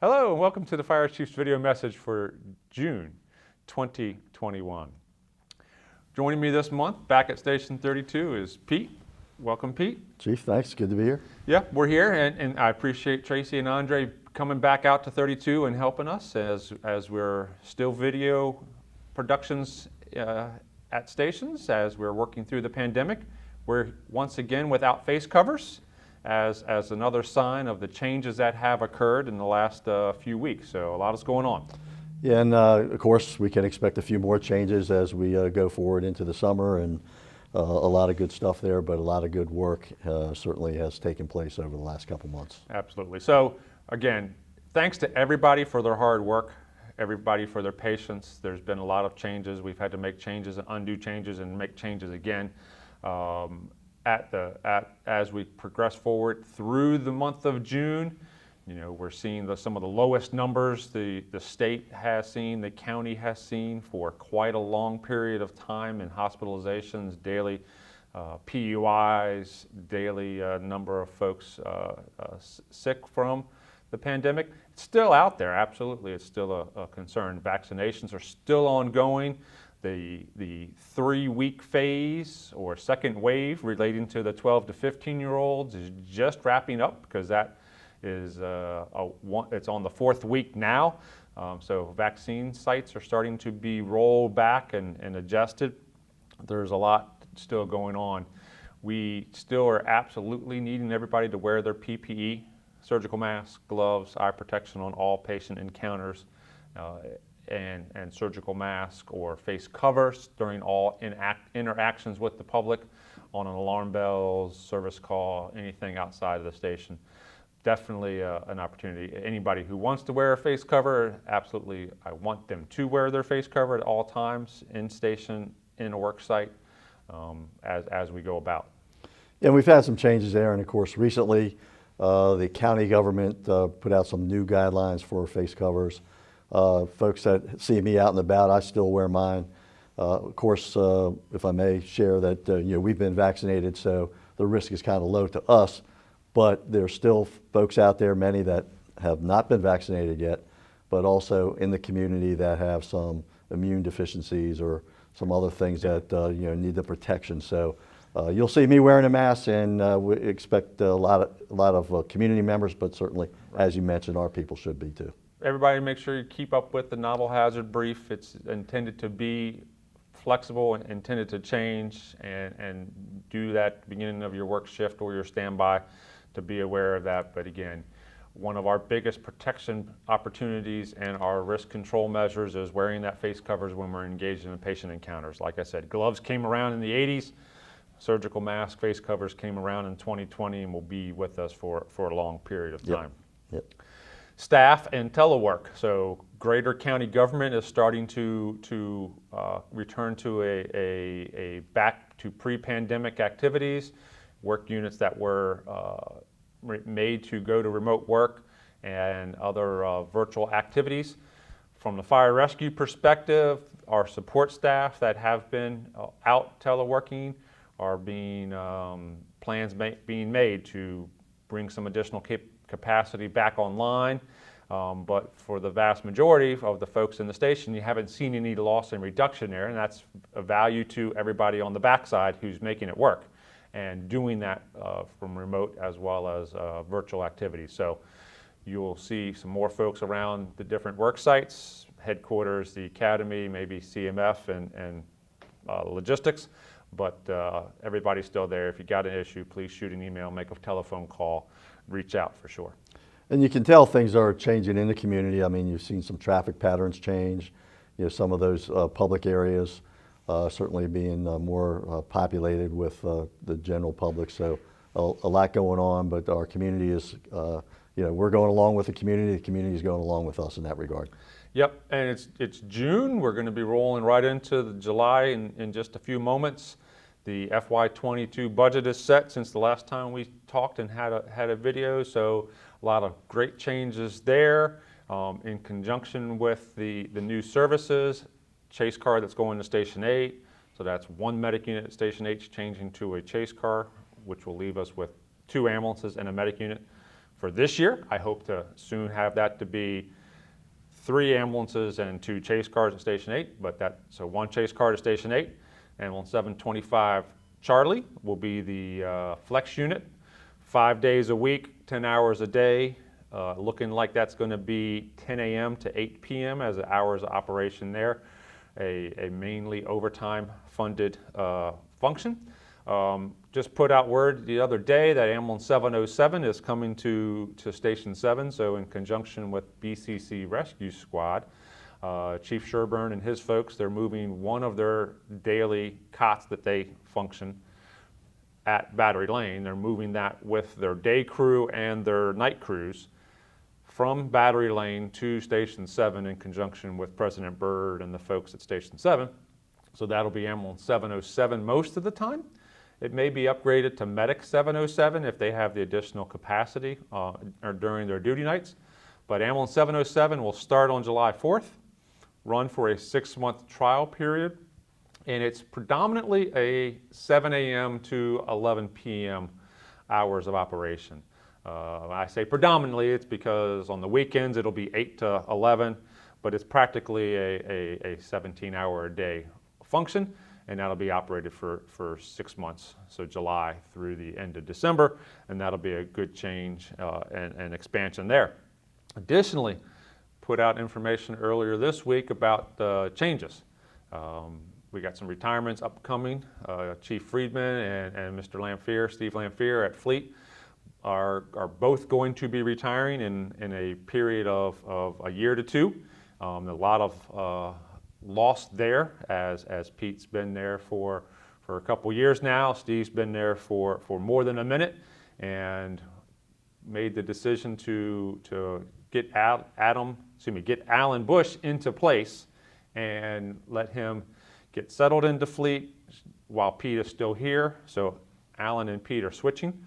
Hello and welcome to the Fire Chief's video message for June 2021. Joining me this month back at Station 32 is Pete. Welcome, Pete. Chief, thanks. Good to be here. Yeah, we're here and I appreciate Tracy and Andre coming back out to 32 and helping us as we're still video productions at stations as we're working through the pandemic. We're once again without face covers as another sign of the changes that have occurred in the last few weeks. So a lot is going on. Yeah, and of course we can expect a few more changes as we go forward into the summer, and a lot of good stuff there, but a lot of good work certainly has taken place over the last couple months. Absolutely. So again, thanks to everybody for their hard work, everybody for their patience. There's been a lot of changes. We've had to make changes and undo changes and make changes again. As we progress forward through the month of June, you know, we're seeing some of the lowest numbers the state has seen, the county has seen for quite a long period of time in hospitalizations, daily PUIs, daily number of folks sick from the pandemic. It's still out there, absolutely. It's still a concern. Vaccinations are still ongoing. The 3-week phase or second wave relating to the 12 to 15-year-olds is just wrapping up because that is it's on the 4th week now. So vaccine sites are starting to be rolled back and adjusted. There's a lot still going on. We still are absolutely needing everybody to wear their PPE, surgical masks, gloves, eye protection on all patient encounters, and surgical mask or face covers during all interactions with the public on an alarm bells, service call, anything outside of the station. Definitely an opportunity. Anybody who wants to wear a face cover, absolutely, I want them to wear their face cover at all times, in station, in a work site, as we go about. Yeah, we've had some changes there, and of course recently the county government put out some new guidelines for face covers. Folks that see me out and about, I still wear mine. Of course, if I may share that, we've been vaccinated, so the risk is kind of low to us, but there's still folks out there, many that have not been vaccinated yet, but also in the community that have some immune deficiencies or some other things that need the protection. So you'll see me wearing a mask, and we expect a lot of community members, but certainly, as you mentioned, our people should be too. Everybody make sure you keep up with the novel hazard brief. It's intended to be flexible and intended to change, and do that at the beginning of your work shift or your standby to be aware of that. But again, one of our biggest protection opportunities and our risk control measures is wearing that face covers when we're engaged in patient encounters. Like I said, gloves came around in the 80s. Surgical mask, face covers came around in 2020 and will be with us for a long period of time. Yep. Staff and telework. So greater county government is starting to return to a back to pre-pandemic activities. Work units that were made to go to remote work and other virtual activities. From the fire rescue perspective, our support staff that have been out teleworking are being plans being made to bring some additional capacity back online. But for the vast majority of the folks in the station, you haven't seen any loss and reduction there, and that's a value to everybody on the backside who's making it work and doing that from remote as well as virtual activities. So you'll see some more folks around the different work sites, headquarters, the academy, maybe CMF and logistics, but everybody's still there. If you got an issue, please shoot an email, make a telephone call, reach out for sure. And you can tell things are changing in the community. I mean, you've seen some traffic patterns change, some of those public areas certainly being more populated with the general public. So a lot going on, but our community is, we're going along with the community is going along with us in that regard. Yep, and it's June. We're going to be rolling right into the July in just a few moments. The FY22 budget is set since the last time we talked and had a video, so a lot of great changes there in conjunction with the new services. Chase car that's going to Station 8, so that's one medic unit at Station 8 changing to a chase car, which will leave us with 2 ambulances and a medic unit For this year, I hope to soon have that to be 3 ambulances and 2 chase cars at Station 8, so 1 chase car to Station 8. Ambulance 725 Charlie will be the flex unit, 5 days a week, 10 hours a day. Looking like that's going to be 10 a.m. to 8 p.m. as the hours of operation there, a mainly overtime funded function. Just put out word the other day that Ambulance 707 is coming to Station 7, so in conjunction with BCC Rescue Squad, Chief Sherburne and his folks, they're moving one of their daily cots that they function at Battery Lane. They're moving that with their day crew and their night crews from Battery Lane to Station 7 in conjunction with President Byrd and the folks at Station 7. So that'll be Ambulance 707 most of the time. It may be upgraded to Medic 707 if they have the additional capacity or during their duty nights. But Ambulance 707 will start on July 4th, run for a 6-month trial period, and it's predominantly a 7 a.m. to 11 p.m. hours of operation. I say predominantly, it's because on the weekends it'll be 8 to 11, but it's practically a 17-hour-a-day function, and that'll be operated for 6 months, so July through the end of December, and that'll be a good change and expansion there. Additionally, put out information earlier this week about changes. We got some retirements upcoming. Chief Friedman and Mr. Lamphere, Steve Lamphere at Fleet, are both going to be retiring in a period of a year to 2. A lot of loss there as Pete's been there for a couple years now. Steve's been there for more than a minute and made the decision to get Alan Bush into place and let him get settled into Fleet while Pete is still here. So Alan and Pete are switching.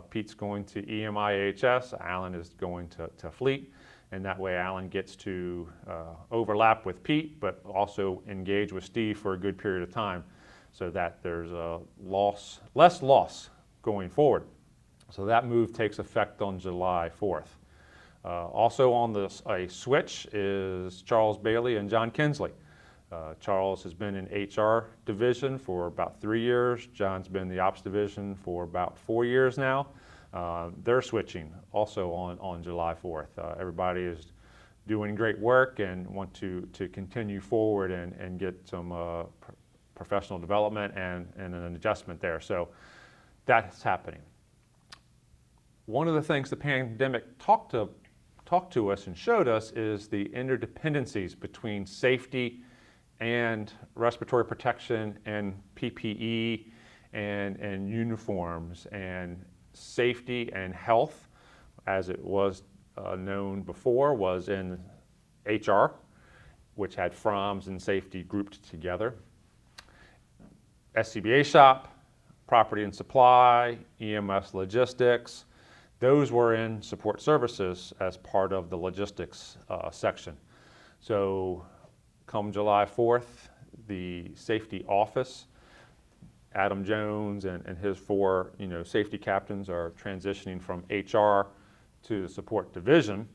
Pete's going to EMIHS, Alan is going to Fleet, and that way Alan gets to overlap with Pete, but also engage with Steve for a good period of time so that there's less loss going forward. So that move takes effect on July 4th. Also on a switch is Charles Bailey and John Kinsley. Charles has been in HR division for about 3 years. John's been in the ops division for about 4 years now. They're switching also on July 4th. Everybody is doing great work and want to continue forward and get some professional development and an adjustment there. So that's happening. One of the things the pandemic talked to us and showed us is the interdependencies between safety and respiratory protection and PPE and uniforms, and safety and health, as it was known before, was in HR, which had FROMS and safety grouped together. SCBA shop, property and supply, EMS logistics, those were in support services as part of the logistics section. So come July 4th, the safety office, Adam Jones and his 4 safety captains are transitioning from HR to the support division,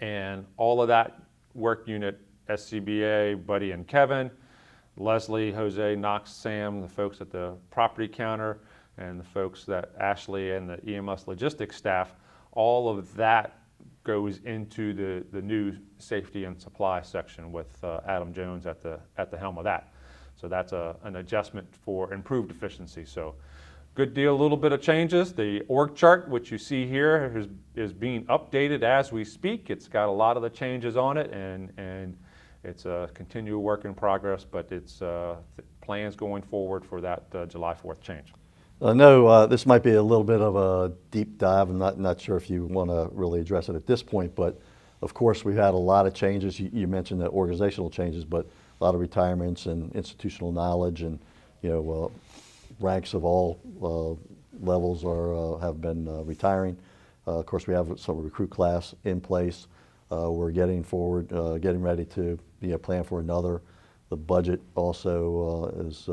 and all of that work unit, SCBA, Buddy and Kevin, Leslie, Jose, Knox, Sam, the folks at the property counter, and the folks that Ashley and the EMS logistics staff, all of that goes into the new safety and supply section with Adam Jones at the helm of that. So that's an adjustment for improved efficiency. So good deal, a little bit of changes. The org chart, which you see here, is being updated as we speak. It's got a lot of the changes on it, and it's a continual work in progress, but it's plans going forward for that July 4th change. I know this might be a little bit of a deep dive. I'm not sure if you want to really address it at this point, but of course we've had a lot of changes. You mentioned the organizational changes, but a lot of retirements and institutional knowledge, and ranks of all levels have been retiring. Of course, we have some recruit class in place. We're getting forward, getting ready to plan for another. The budget also is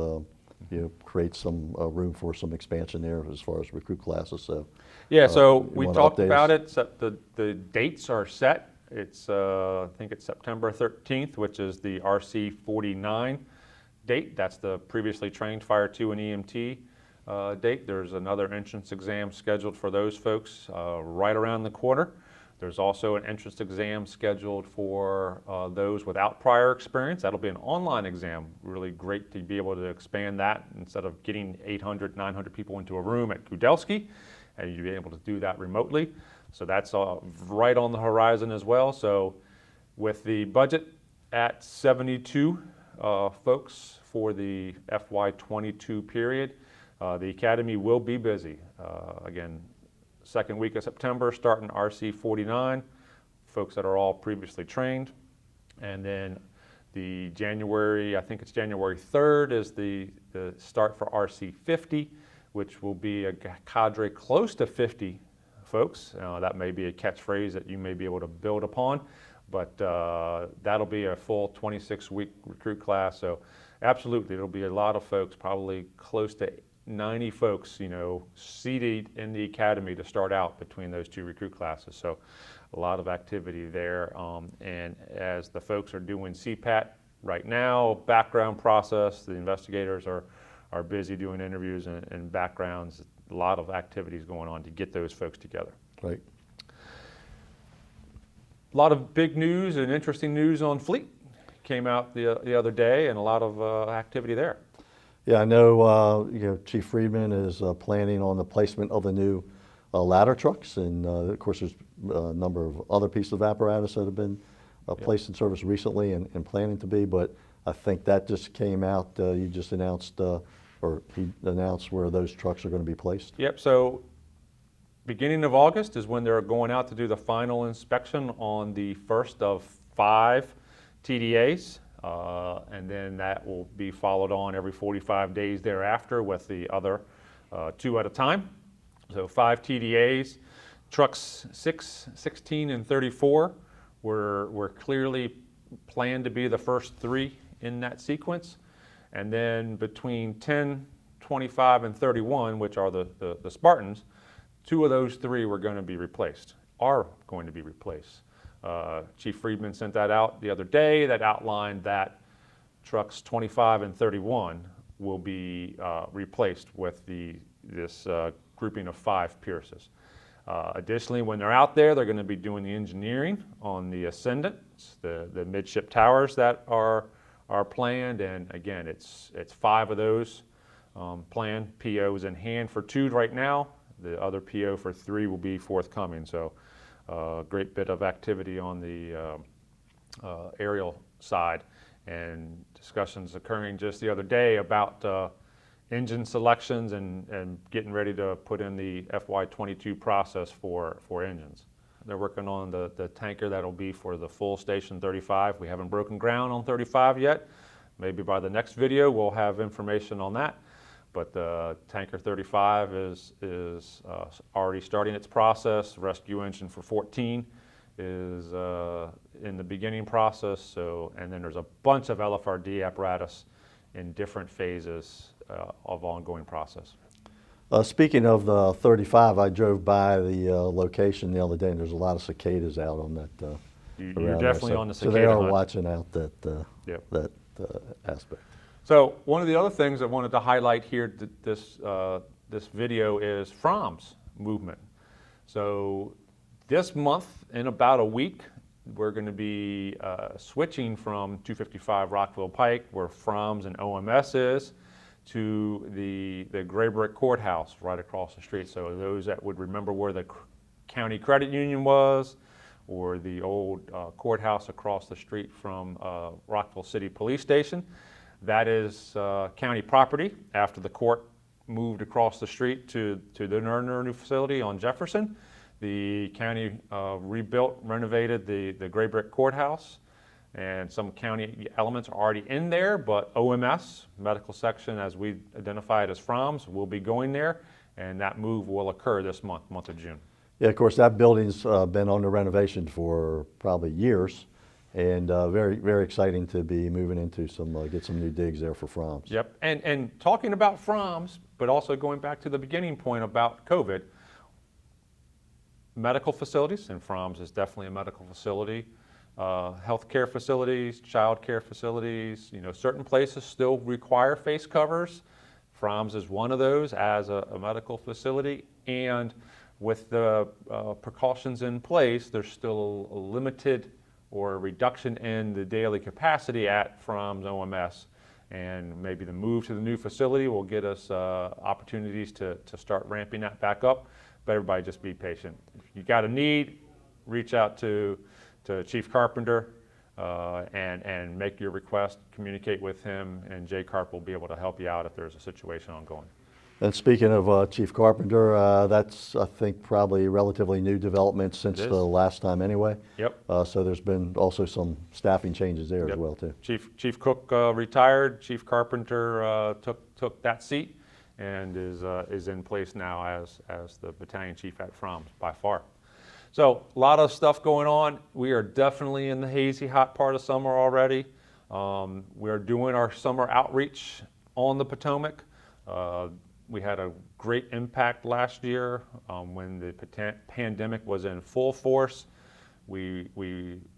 create some room for some expansion there as far as recruit classes. So Yeah, so you we wanna talked update about us? it. The dates are set. It's, I think it's September 13th, which is the RC 49 date. That's the previously trained Fire 2 and EMT date. There's another entrance exam scheduled for those folks right around the corner. There's also an entrance exam scheduled for those without prior experience. That'll be an online exam. Really great to be able to expand that instead of getting 800, 900 people into a room at Kudelski, and you'll be able to do that remotely. So that's right on the horizon as well. So with the budget at 72 folks for the FY22 period, the Academy will be busy. Again, second week of September, starting RC 49, folks that are all previously trained. And then the January, I think it's January 3rd, is the start for RC 50, which will be a cadre close to 50 folks. That may be a catchphrase that you may be able to build upon, but that'll be a full 26-week recruit class. So absolutely, there'll be a lot of folks, probably close to 90 folks, seated in the academy to start out between those two recruit classes. So a lot of activity there. And as the folks are doing CPAT right now, background process, the investigators are busy doing interviews and backgrounds. A lot of activities going on to get those folks together. Right. A lot of big news and interesting news on Fleet came out the other day, and a lot of activity there. Yeah, I know, Chief Friedman is planning on the placement of the new ladder trucks, and of course there's a number of other pieces of apparatus that have been placed in service recently and planning to be, but I think that just came out, you just announced, or he announced where those trucks are going to be placed. Yep, so beginning of August is when they're going out to do the final inspection on the first of 5 TDAs. And then that will be followed on every 45 days thereafter with the other 2 at a time. So 5 TDAs. Trucks 6, 16, and 34 were clearly planned to be the first 3 in that sequence. And then between 10, 25, and 31, which are the Spartans, 2 of those 3 are going to be replaced. Chief Friedman sent that out the other day that outlined that trucks 25 and 31 will be replaced with this grouping of 5 Pierces. Additionally, when they're out there, they're going to be doing the engineering on the Ascendants, the midship towers that are planned, and again, it's 5 of those planned. POs in hand for 2 right now. The other PO for 3 will be forthcoming. So great bit of activity on the aerial side, and discussions occurring just the other day about engine selections and getting ready to put in the FY22 process for engines. They're working on the tanker that'll be for the full Station 35. We haven't broken ground on 35 yet. Maybe by the next video we'll have information on that. But the tanker 35 is already starting its process. Rescue engine for 14 is in the beginning process. So, and then there's a bunch of LFRD apparatus in different phases of ongoing process. Speaking of the 35, I drove by the location the other day, and there's a lot of cicadas out on that. You're definitely on the cicada So they are hunt. watching out that Yep. that aspect. So one of the other things I wanted to highlight here, this video, is FROM's movement. So this month, in about a week, we're going to be switching from 255 Rockville Pike, where FROM's and OMS is, to the Gray Brick Courthouse right across the street. So those that would remember where the County Credit Union was, or the old courthouse across the street from Rockville City Police Station, that is county property after the court moved across the street to their new facility on Jefferson. The county rebuilt, renovated the Gray Brick Courthouse, and some county elements are already in there, but OMS, medical section as we identify it as FROM's, will be going there, and that move will occur this month of June. Yeah, of course, that building's been under renovation for probably years, and very, very exciting to be moving into get some new digs there for FROM's. Yep, and talking about FROM's, but also going back to the beginning point about COVID, medical facilities, and Fromm's is definitely a medical facility. Healthcare facilities, child care facilities, certain places still require face covers. Fromm's is one of those as a medical facility, and with the precautions in place, there's still a limited or a reduction in the daily capacity at Fromm's OMS, and maybe the move to the new facility will get us opportunities to start ramping that back up, but everybody just be patient. If you got a need, reach out to Chief Carpenter and make your request, communicate with him, and Jay Carp will be able to help you out if there's a situation ongoing. And speaking of Chief Carpenter, that's, I think, probably relatively new development since the last time anyway. Yep. So there's been also some staffing changes there Yep. as well, too. Chief Cook retired. Chief Carpenter took that seat and is in place now as the battalion chief at Fromm's by far. So a lot of stuff going on. We are definitely in the hazy hot part of summer already. We are doing our summer outreach on the Potomac. We had a great impact last year when the pandemic was in full force. We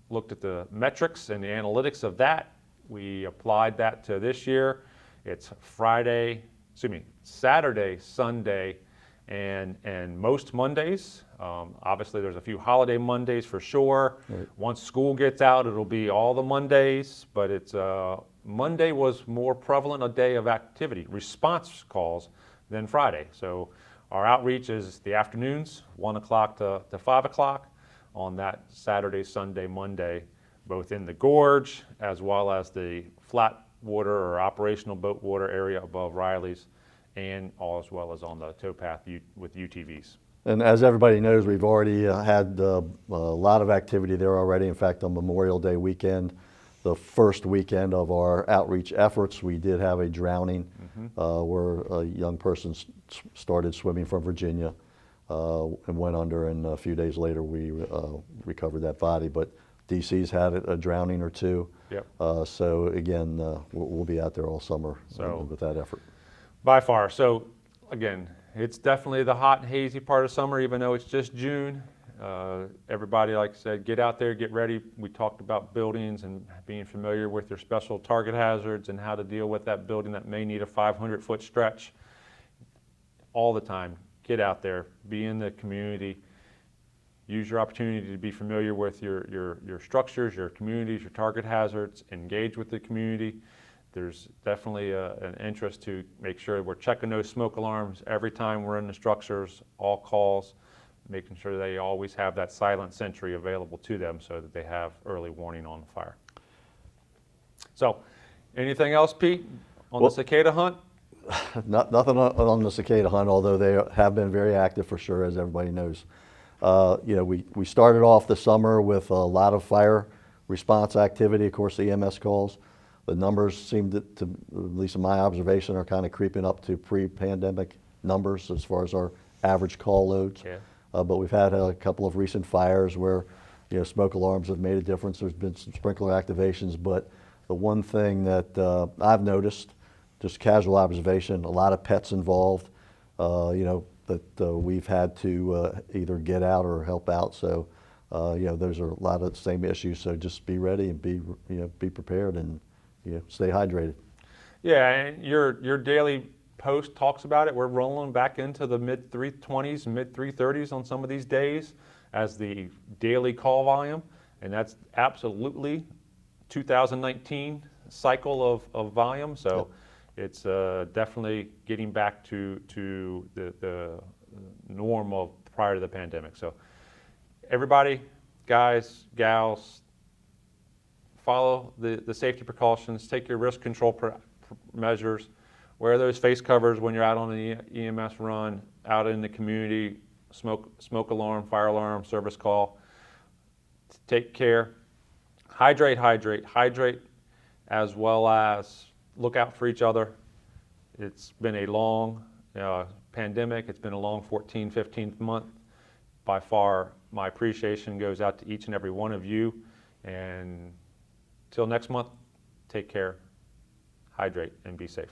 looked at the metrics and the analytics of that. We applied that to this year. It's Saturday, Sunday, and most Mondays. Obviously, there's a few holiday Mondays for sure. Right. Once school gets out, it'll be all the Mondays, but it's Monday was more prevalent a day of activity, response calls, than Friday. So our outreach is the afternoons, 1 o'clock to 5 o'clock on that Saturday, Sunday, Monday, both in the gorge as well as the flat water or operational boat water area above Riley's, and as well as on the towpath with UTVs. And as everybody knows, we've already had a lot of activity there already. In fact, on Memorial Day weekend, the first weekend of our outreach efforts, we did have a drowning where a young person started swimming from Virginia and went under, and a few days later we recovered that body. But DC's had a drowning or two. Yep. So again, we'll be out there all summer with that effort. By far. So again, it's definitely the hot and hazy part of summer, even though it's just June. Everybody, like I said, get out there, get ready. We talked about buildings and being familiar with your special target hazards and how to deal with that building that may need a 500-foot stretch. All the time, get out there, be in the community, use your opportunity to be familiar with your structures, your communities, your target hazards, engage with the community. There's definitely an interest to make sure we're checking those smoke alarms every time we're in the structures, all calls, making sure they always have that silent sentry available to them so that they have early warning on the fire. So, anything else, Pete, on the cicada hunt? Nothing on the cicada hunt, although they have been very active for sure, as everybody knows. We started off the summer with a lot of fire response activity, of course, EMS calls. The numbers seem to, at least in my observation, are kind of creeping up to pre-pandemic numbers as far as our average call loads. Yeah. But we've had a couple of recent fires where smoke alarms have made a difference. There's been some sprinkler activations, but the one thing that I've noticed, just casual observation, a lot of pets involved, that we've had to either get out or help out. So, those are a lot of the same issues. So just be ready and be prepared and stay hydrated. Yeah, and your daily post talks about it. We're rolling back into the mid 320s, mid 330s on some of these days as the daily call volume, and that's absolutely 2019 cycle of volume. So it's definitely getting back to the norm of prior to the pandemic. So everybody, guys, gals, follow the safety precautions, take your risk control measures, wear those face covers when you're out on the EMS run, out in the community, smoke alarm, fire alarm, service call. Take care. Hydrate, as well as look out for each other. It's been a long pandemic. It's been a long 15th month. By far, my appreciation goes out to each and every one of you. And till next month, take care, hydrate, and be safe.